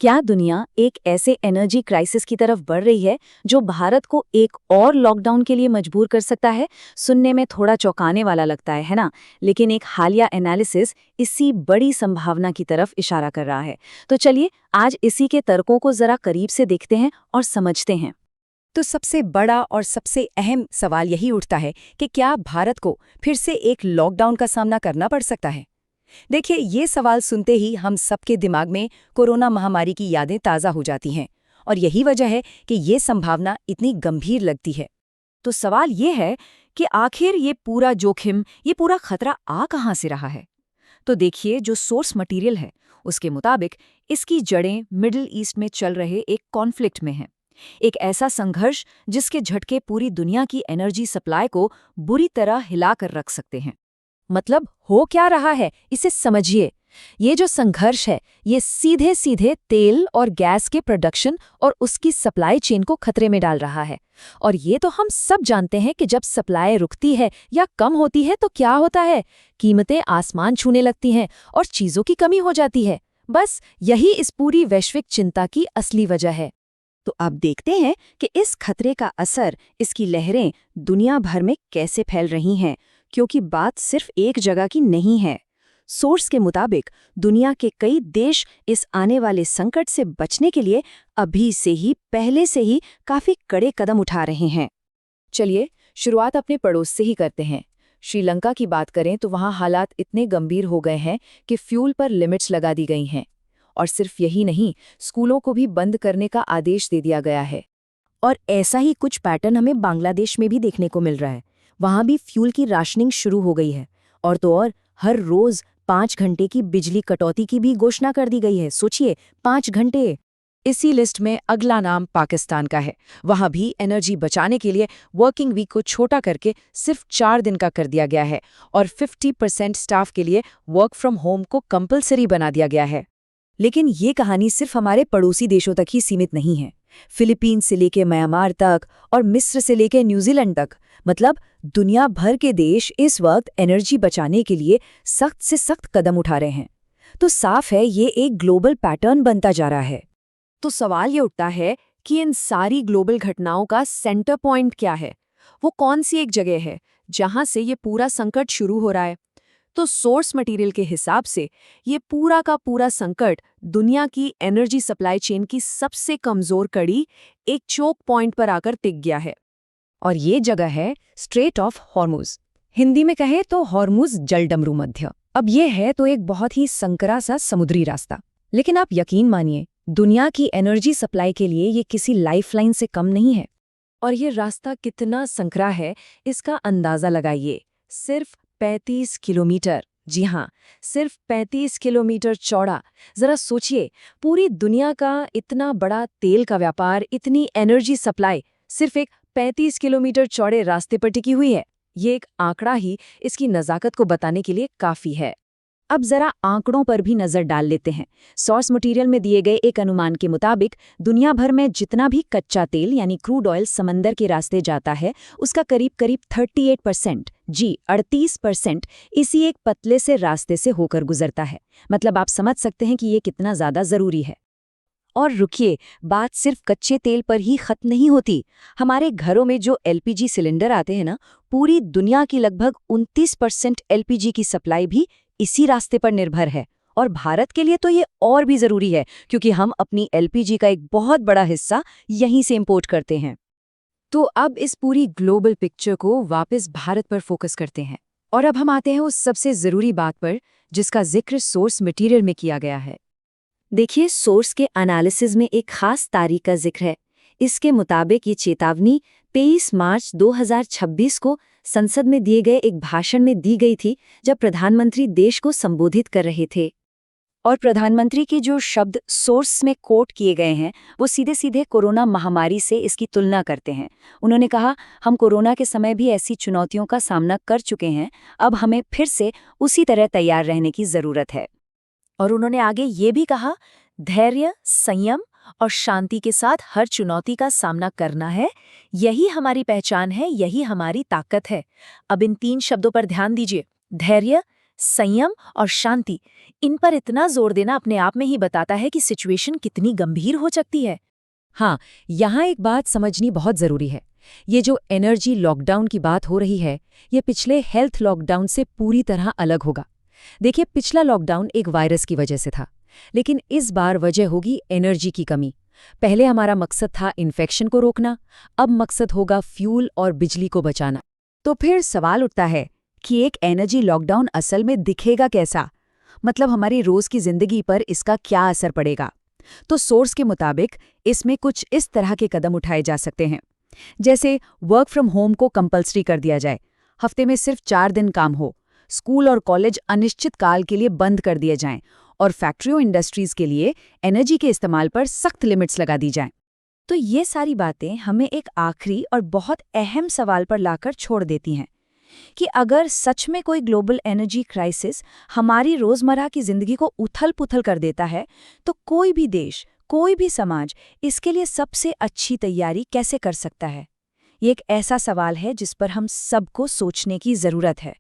क्या दुनिया एक ऐसे एनर्जी क्राइसिस की तरफ बढ़ रही है जो भारत को एक और लॉकडाउन के लिए मजबूर कर सकता है? सुनने में थोड़ा चौंकाने वाला लगता है ना? लेकिन एक हालिया एनालिसिस इसी बड़ी संभावना की तरफ इशारा कर रहा है। तो चलिए आज इसी के तर्कों को जरा करीब से देखते हैं और समझते हैं। तो सबसे बड़ा और सबसे अहम सवाल यही उठता है कि क्या भारत को फिर से एक लॉकडाउन का सामना करना पड़ सकता है। देखिए, ये सवाल सुनते ही हम सबके दिमाग में कोरोना महामारी की यादें ताज़ा हो जाती हैं और यही वजह है कि ये संभावना इतनी गंभीर लगती है। तो सवाल ये है कि आखिर ये पूरा जोखिम, ये पूरा खतरा आ कहाँ से रहा है? तो देखिए, जो सोर्स मटेरियल है उसके मुताबिक इसकी जड़ें मिडिल ईस्ट में चल रहे एक कॉन्फ्लिक्ट में हैं। एक ऐसा संघर्ष जिसके झटके पूरी दुनिया की एनर्जी सप्लाई को बुरी तरह हिला कर रख सकते हैं। मतलब हो क्या रहा है, इसे समझिए। ये जो संघर्ष है, ये सीधे सीधे तेल और गैस के प्रोडक्शन और उसकी सप्लाई चेन को खतरे में डाल रहा है। और ये तो हम सब जानते हैं कि जब सप्लाई रुकती है या कम होती है तो क्या होता है, कीमतें आसमान छूने लगती हैं और चीज़ों की कमी हो जाती है। बस यही इस पूरी वैश्विक चिंता की असली वजह है। तो अब देखते हैं कि इस खतरे का असर, इसकी लहरें दुनिया भर में कैसे फैल रही हैं, क्योंकि बात सिर्फ एक जगह की नहीं है। सोर्स के मुताबिक दुनिया के कई देश इस आने वाले संकट से बचने के लिए अभी से ही, पहले से ही काफी कड़े कदम उठा रहे हैं। चलिए शुरुआत अपने पड़ोस से ही करते हैं। श्रीलंका की बात करें तो वहाँ हालात इतने गंभीर हो गए हैं कि फ्यूल पर लिमिट्स लगा दी गई हैं। और सिर्फ यही नहीं, स्कूलों को भी बंद करने का आदेश दे दिया गया है। और ऐसा ही कुछ पैटर्न हमें बांग्लादेश में भी देखने को मिल रहा है। वहाँ भी फ्यूल की राशनिंग शुरू हो गई है। और तो और हर रोज 5 घंटे की बिजली कटौती की भी घोषणा कर दी गई है। सोचिए, 5 घंटे। इसी लिस्ट में अगला नाम पाकिस्तान का है। वहाँ भी एनर्जी बचाने के लिए वर्किंग वीक को छोटा करके सिर्फ 4 दिन का कर दिया गया है और 50% स्टाफ के लिए वर्क फ्रॉम होम को कंपलसरी बना दिया गया है। लेकिन ये कहानी सिर्फ हमारे पड़ोसी देशों तक ही सीमित नहीं है। फिलीपींस से लेके म्यांमार तक और मिस्र से लेके न्यूजीलैंड तक, मतलब दुनिया भर के देश इस वक्त एनर्जी बचाने के लिए सख्त से सख्त कदम उठा रहे हैं। तो साफ है, ये एक ग्लोबल पैटर्न बनता जा रहा है। तो सवाल ये उठता है कि इन सारी ग्लोबल घटनाओं का सेंटर पॉइंट क्या है? वो कौन सी एक जगह है जहां से ये पूरा संकट शुरू हो रहा है? तो सोर्स मटेरियल के हिसाब से ये पूरा का पूरा संकट दुनिया की एनर्जी सप्लाई चेन की सबसे कमजोर कड़ी, एक चोक पॉइंट पर आकर टिक गया है। और ये जगह है स्ट्रेट ऑफ हॉर्मुज। हिंदी में कहे तो हॉर्मुज जलडमरू मध्य। अब ये है तो एक बहुत ही संकरा सा समुद्री रास्ता। लेकिन आप यकीन मानिए, दुनिया की एनर्जी सप्लाई के लिए ये किसी लाइफलाइन से कम नहीं है। और ये रास्ता कितना संकरा है, इसका अंदाजा लगाइए। सिर्फ 35 किलोमीटर। जी हाँ, सिर्फ 35 किलोमीटर चौड़ा। जरा सोचिए, पूरी दुनिया का इतना बड़ा तेल का व्यापार, इतनी एनर्जी सप्लाई सिर्फ एक 35 किलोमीटर चौड़े रास्ते पर टिकी हुई है। ये एक आंकड़ा ही इसकी नज़ाकत को बताने के लिए काफ़ी है। अब जरा आंकड़ों पर भी नजर डाल लेते हैं। सोर्स मटेरियल में दिए गए एक अनुमान के मुताबिक दुनिया भर में जितना भी कच्चा तेल यानी क्रूड ऑयल समंदर के रास्ते जाता है, उसका करीब करीब 38%, जी 38%, इसी एक पतले से रास्ते से होकर गुजरता है। मतलब आप समझ सकते हैं कि ये कितना ज्यादा जरूरी है। और रुकिए, बात सिर्फ कच्चे तेल पर ही खत्म नहीं होती। हमारे घरों में जो एलपीजी सिलेंडर आते हैं ना, पूरी दुनिया की लगभग 29% एलपीजी की सप्लाई भी इसी रास्ते पर निर्भर है। और भारत के लिए तो ये और भी जरूरी है, क्योंकि हम अपनी एलपीजी का एक बहुत बड़ा हिस्सा यहीं से इंपोर्ट करते हैं। तो अब इस पूरी ग्लोबल पिक्चर को वापस भारत पर फोकस करते हैं। और अब हम आते हैं उस सबसे जरूरी बात पर जिसका जिक्र सोर्स मटेरियल में किया गया है। देखिए, सोर्स के एनालिसिस में एक खास तारीख का जिक्र है। इसके मुताबिक ये चेतावनी 23 मार्च 2026 को संसद में दिए गए एक भाषण में दी गई थी, जब प्रधानमंत्री देश को संबोधित कर रहे थे। और प्रधानमंत्री के जो शब्द सोर्स में कोट किए गए हैं, वो सीधे सीधे कोरोना महामारी से इसकी तुलना करते हैं। उन्होंने कहा, हम कोरोना के समय भी ऐसी चुनौतियों का सामना कर चुके हैं, अब हमें फिर से उसी तरह तैयार रहने की जरूरत है। और उन्होंने आगे ये भी कहा, धैर्य, संयम और शांति के साथ हर चुनौती का सामना करना है, यही हमारी पहचान है, यही हमारी ताकत है। अब इन 3 शब्दों पर ध्यान दीजिए, धैर्य, संयम और शांति, इन पर इतना जोर देना अपने आप में ही बताता है कि सिचुएशन कितनी गंभीर हो सकती है। हाँ, यहाँ एक बात समझनी बहुत जरूरी है। ये जो एनर्जी लॉकडाउन की बात हो रही है, ये पिछले हेल्थ लॉकडाउन से पूरी तरह अलग होगा। देखिए, पिछला लॉकडाउन एक वायरस की वजह से था, लेकिन इस बार वजह होगी एनर्जी की कमी। पहले हमारा मकसद था इन्फेक्शन को रोकना, अब मकसद होगा फ्यूल और बिजली को बचाना। तो फिर सवाल उठता है कि एक एनर्जी लॉकडाउन असल में दिखेगा कैसा? मतलब हमारी रोज की जिंदगी पर इसका क्या असर पड़ेगा? तो सोर्स के मुताबिक इसमें कुछ इस तरह के कदम उठाए जा सकते हैं, जैसे वर्क फ्रॉम होम को कंपल्सरी कर दिया जाए, हफ्ते में सिर्फ 4 दिन काम हो, स्कूल और कॉलेज अनिश्चित काल के लिए बंद कर दिए जाएं, और फैक्ट्रियों इंडस्ट्रीज के लिए एनर्जी के इस्तेमाल पर सख्त लिमिट्स लगा दी जाएं। तो ये सारी बातें हमें एक आखिरी और बहुत अहम सवाल पर लाकर छोड़ देती हैं कि अगर सच में कोई ग्लोबल एनर्जी क्राइसिस हमारी रोजमर्रा की जिंदगी को उथल-पुथल कर देता है, तो कोई भी देश, कोई भी समाज इसके लिए सबसे अच्छी तैयारी कैसे कर सकता है? ये एक ऐसा सवाल है जिस पर हम सबको सोचने की जरूरत है।